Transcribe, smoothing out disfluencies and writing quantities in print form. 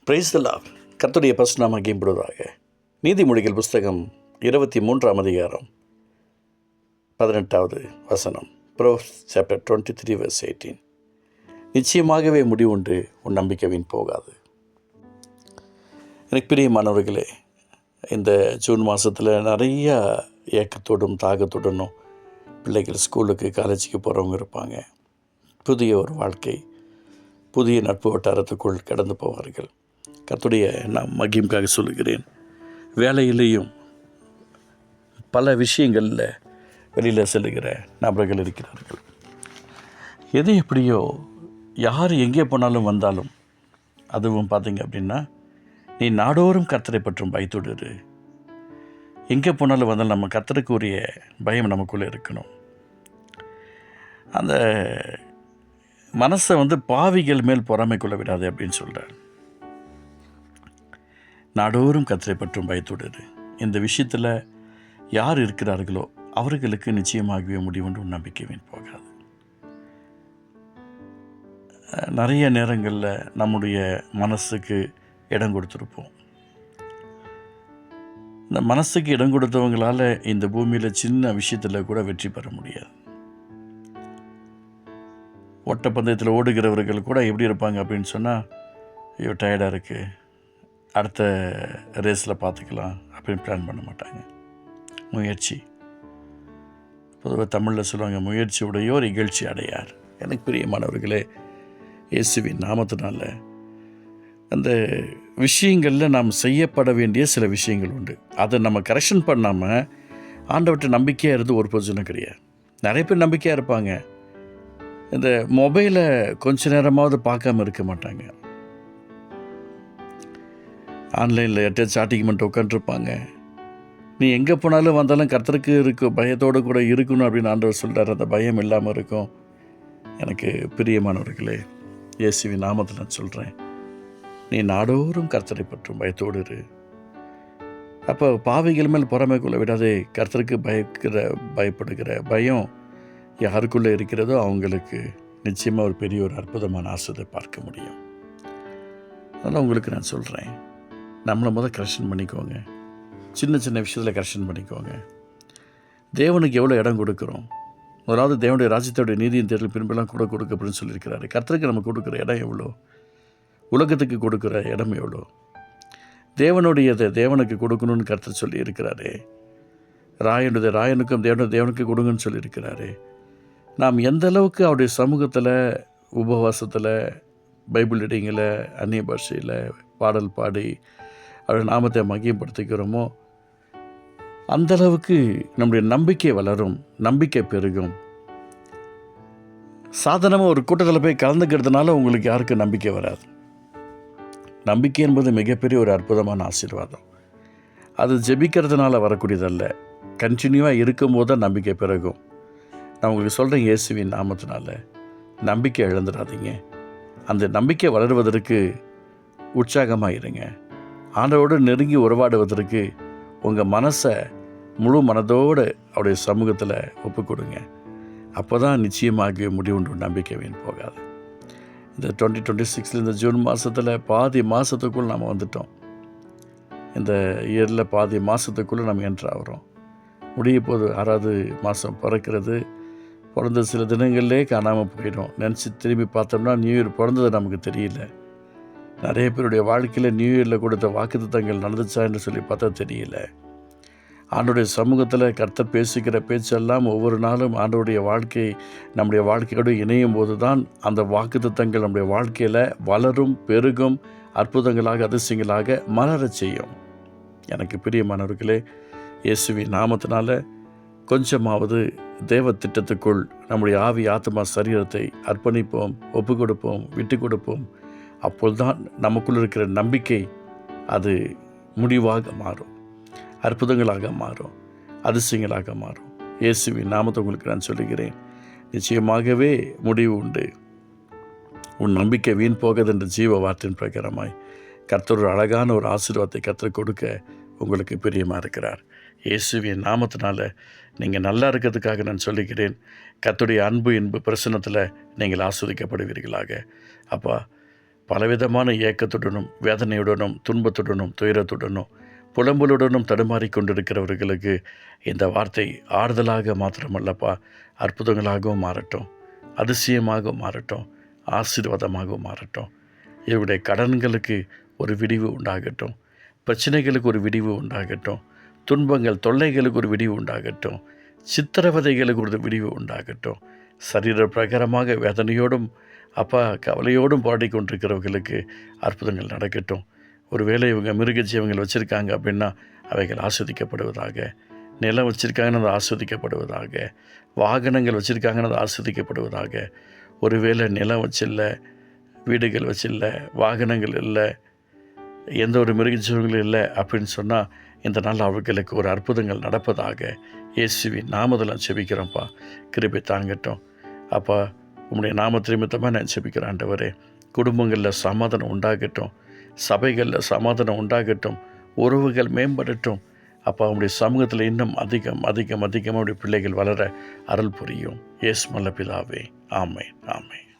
Praise the Lord. கர்த்தருடைய பரிசுத்த நாமம் மகிமைப்படுவதாக. நீதிமொழிகள் புஸ்தகம் 23ஆம் அதிகாரம் 18வது வசனம். Proverbs chapter 23 verse 18. நிச்சயமாகவே முடிவுண்டு உன் நம்பிக்கை வீண் போகாது. எனக்கு பிரியமானவர்களே, இந்த ஜூன் மாதத்தில் நிறையா ஏக்கத்தோடும் தாகத்துடனும் பிள்ளைகள் ஸ்கூலுக்கு காலேஜுக்கு போகிறவங்க இருப்பாங்க. புதிய ஒரு வாழ்க்கை, புதிய நட்பு வட்டாரத்துக்குள் கடந்து போவார்கள். கர்த்தருடைய நான் மகிமைக்காக சொல்லுகிறேன். வேலையிலேயும் பல விஷயங்களில் வெளியில் செல்லுகிற நபர்கள் இருக்கிறார்கள். எது எப்படியோ யார் எங்கே போனாலும் வந்தாலும், அதுவும் பார்த்திங்க அப்படின்னா, நீ நாடோறும் கர்த்தரை பற்றும் பயத்தோடு இரு. எங்கே போனாலும் வந்தாலும் நம்ம கர்த்தருக்குரிய பயம் நமக்குள்ளே இருக்கணும். அந்த மனசை பாவிகள் மேல் பொறாமை கொள்ள விடாது அப்படின்னு சொல்கிறார். நாடோறும் கர்த்தரை பற்றும் பயத்தோடு இரு. இந்த விஷயத்தில் யார் இருக்கிறார்களோ அவர்களுக்கு நிச்சயமாகவே முடிவுண்டு நம்பிக்கை வீண் போகாது. நிறைய நேரங்களில் நம்முடைய மனசுக்கு இடம் கொடுத்துருப்போம். இந்த மனசுக்கு இடம் கொடுத்தவங்களால் இந்த பூமியில் சின்ன விஷயத்தில் கூட வெற்றி பெற முடியாது. ஓட்டப்பந்தயத்தில் ஓடுகிறவர்கள் கூட எப்படி இருப்பாங்க அப்படின்னு சொன்னால், ஐயோ டயர்டாக இருக்குது, அடுத்த ரேஸில் பார்த்துக்கலாம் அப்படின்னு பிளான் பண்ண மாட்டாங்க. முயற்சி, பொதுவாக தமிழில் சொல்லுவாங்க, முயற்சி உடையோர் இகழ்ச்சி அடையார். எனக்கு பிரியமானவர்களே, இயேசுவின் நாமத்தினால அந்த விஷயங்களில் நாம் செய்யப்பட வேண்டிய சில விஷயங்கள் உண்டு. அதை நம்ம கரெக்ஷன் பண்ணாமல் ஆண்டவர்கிட்ட நம்பிக்கையாக இருந்து ஒரு பிரயோஜனம் கிடையாது. நிறைய பேர் நம்பிக்கையாக இருப்பாங்க, இந்த மொபைலை கொஞ்ச நேரமாவது பார்க்காம இருக்க மாட்டாங்க. ஆன்லைனில் யார்கிட்ட சாட்டிங் பண்ணிட்டு உட்காந்துருப்பாங்க. நீ எங்கே போனாலும் வந்தாலும் கர்த்தருக்கு இருக்கும் பயத்தோடு கூட இருக்கணும் அப்படின்னு ஆண்டவர் சொல்கிறார். அந்த பயம் இல்லாமல் இருக்கும். எனக்கு பிரியமானவர்களே, இயேசுவின் நாமத்தில் நான் சொல்கிறேன், நீ நாடோறும் கர்த்தரை பற்றும் பயத்தோடு இரு. அப்போ பாவிகள் மேல் பொறாமை கொள்ள விடாதே. கர்த்தருக்கு பயப்படுகிற பயம் யாருக்குள்ளே இருக்கிறதோ அவங்களுக்கு நிச்சயமாக ஒரு பெரிய ஒரு அற்புதமான ஆசையை பார்க்க முடியும். அதனால் உங்களுக்கு நான் சொல்கிறேன், நம்மளை கரெக்ஷன் பண்ணிக்கோங்க. சின்ன சின்ன விஷயத்தில் கரெக்ஷன் பண்ணிக்கோங்க. தேவனுக்கு எவ்வளோ இடம் கொடுக்குறோம். முதலாவது தேவனுடைய ராஜ்யத்தோடைய நீதியின் தேடல் பின்பெல்லாம் கூட கொடுக்க அப்படின்னு சொல்லியிருக்கிறாரு. கர்த்தருக்கு நம்ம கொடுக்குற இடம் எவ்வளோ, உலகத்துக்கு கொடுக்குற இடம் எவ்வளோ, தேவனுடையதை தேவனுக்கு கொடுக்கணும்னு கர்த்தர் சொல்லி இருக்கிறாரு. ராயனுக்கும் தேவனுக்கு கொடுங்கன்னு சொல்லியிருக்கிறாரு. நாம் எந்த அளவுக்கு அவருடைய சமூகத்தில், உபவாசத்தில், பைபிள் ரீடிங்கில், அந்நிய பாஷையில் பாடல் பாடி அவருடைய நாமத்தை மகிமைப்படுத்திக்கிறோமோ அந்தளவுக்கு நம்முடைய நம்பிக்கை வளரும், நம்பிக்கை பெருகும். சாதாரணமாக ஒரு கூட்டத்தில் போய் கலந்துக்கிறதுனால உங்களுக்கு யாருக்கும் நம்பிக்கை வராது. நம்பிக்கை என்பது மிகப்பெரிய ஒரு அற்புதமான ஆசீர்வாதம். அது ஜெபிக்கிறதுனால வரக்கூடியதல்ல, கண்டினியூவாக இருக்கும்போது தான் நம்பிக்கை பிறகும். நான் உங்களுக்கு சொல்கிறேன், இயேசுவின் நாமத்தினால நம்பிக்கை இழந்துடாதீங்க. அந்த நம்பிக்கை வளருவதற்கு உற்சாகமாக இருங்க. ஆண்டவரோடு நெருங்கி உறவாடுவதற்கு உங்கள் மனசை முழு மனதோடு அவருடைய சமூகத்தில் ஒப்பு கொடுங்க. அப்போ தான் நிச்சயமாகவே முடிவுண்டு நம்பிக்கை வீண் போகாது. இந்த 2026 இந்த ஜூன் மாதத்தில் பாதி மாதத்துக்குள் நாம் வந்துட்டோம். இந்த இயரில் பாதி மாதத்துக்குள்ளே நம்ம என்ட்ராகிறோம். முடிய போது 6வது மாதம் பிறக்கிறது. பிறந்த சில தினங்கள்லே காணாமல் போயிடும். நினச்சி திரும்பி பார்த்தோம்னா நியூ இயர் பிறந்தது நமக்கு தெரியல. நிறைய பேருடைய வாழ்க்கையில் நியூ இயரில் கொடுத்த வாக்குத்தத்தங்கள் நடந்துச்சா என்று சொல்லி பார்த்தா தெரியல. ஆண்டோடைய சமூகத்தில் கர்த்தர் பேசுகிற பேச்செல்லாம் ஒவ்வொரு நாளும் ஆண்டோடைய வாழ்க்கை நம்முடைய வாழ்க்கையோடு இணையும் போது தான் அந்த வாக்குத்தத்தங்கள் நம்முடைய வாழ்க்கையில் வளரும், பெருகும், அற்புதங்களாக, அதிசயங்களாக மலரச் செய்யும். எனக்கு பிரியமானவர்களே, இயேசுவின் நாமத்தினால கொஞ்சமாவது தேவ திட்டத்துக்குள் நம்முடைய ஆவி, ஆத்மா, சரீரத்தை அர்ப்பணிப்போம், ஒப்பு கொடுப்போம், விட்டு கொடுப்போம். அப்போதுதான் நமக்குள் இருக்கிற நம்பிக்கை அது முடிவாக மாறும், அற்புதங்களாக மாறும், அதிசயங்களாக மாறும். இயேசுவின் நாமத்தை உங்களுக்கு நான் சொல்லுகிறேன், நிச்சயமாகவே முடிவு உண்டு. உன் நம்பிக்கை வீண் போகாது என்ற ஜீவ வார்த்தையின் பிரகாரமாய் கர்த்தர் ஒரு அழகான ஒரு ஆசீர்வாதத்தை கர்த்தர் கொடுக்க உங்களுக்கு பிரியமாக இருக்கிறார். இயேசுவின் நாமத்தினால நீங்கள் நல்லா இருக்கிறதுக்காக நான் சொல்லுகிறேன். கர்த்தருடைய அன்பு பிரசன்னத்தில் நீங்கள் ஆஸ்வதிக்கப்படுவீர்களாக. அப்பா, பலவிதமான ஏக்கத்துடனும் வேதனையுடனும் துன்பத்துடனும் துயரத்துடனும் புலம்பலுடனும் தடுமாறி கொண்டிருக்கிறவர்களுக்கு இந்த வார்த்தை ஆறுதலாக மாத்திரமல்லப்பா, அற்புதங்களாகவும் மாறட்டும், அதிசயமாக மாறட்டும், ஆசீர்வாதமாக மாறட்டும். இவருடைய கடன்களுக்கு ஒரு விடிவு உண்டாகட்டும், பிரச்சனைகளுக்கு ஒரு விடிவு உண்டாகட்டும், துன்பங்கள் தொல்லைகளுக்கு ஒரு விடிவு உண்டாகட்டும், சித்திரவதைகளுக்கு ஒரு விடிவு உண்டாகட்டும். சரீர பிரகாரமாக வேதனையோடும் கவலையோடும் பாடிக்கொண்டிருக்கிறவர்களுக்கு அற்புதங்கள் நடக்கட்டும். ஒருவேளை இவங்க மிருக ஜீவங்கள் வச்சுருக்காங்க அப்படின்னா அவைகள் ஆஸ்வதிக்கப்படுவதாக, நிலம் வச்சுருக்காங்கன்னு அது ஆஸ்வதிக்கப்படுவதாக, வாகனங்கள் வச்சுருக்காங்கன்னு அது ஆஸ்வதிக்கப்படுவதாக. ஒருவேளை நிலம் வச்சில்லை, வீடுகள் வச்சில்லை, வாகனங்கள் இல்லை, எந்த ஒரு மிருக ஜீவங்களும் இல்லை அப்படின்னு சொன்னால் இந்த நாள் அவர்களுக்கு ஒரு அற்புதங்கள் நடப்பதாக இயேசுவின் நாமத்தில் செபிக்கிறோம்ப்பா. கிருபை தாங்கட்டும் அப்பா. உம்முடைய நாமத்து நிமித்தமாக நான் செபிக்கிறேன் ஆண்டவரே. குடும்பங்களில் சமாதானம் உண்டாகட்டும், சபைகளில் சமாதானம் உண்டாகட்டும், உறவுகள் மேம்படட்டும் அப்பா. உம்முடைய சமூகத்தில் இன்னும் அதிகமாக உடைய பிள்ளைகள் வளர அருள் புரியும். இயேசு நல்ல பிதாவே. ஆமென், ஆமென்.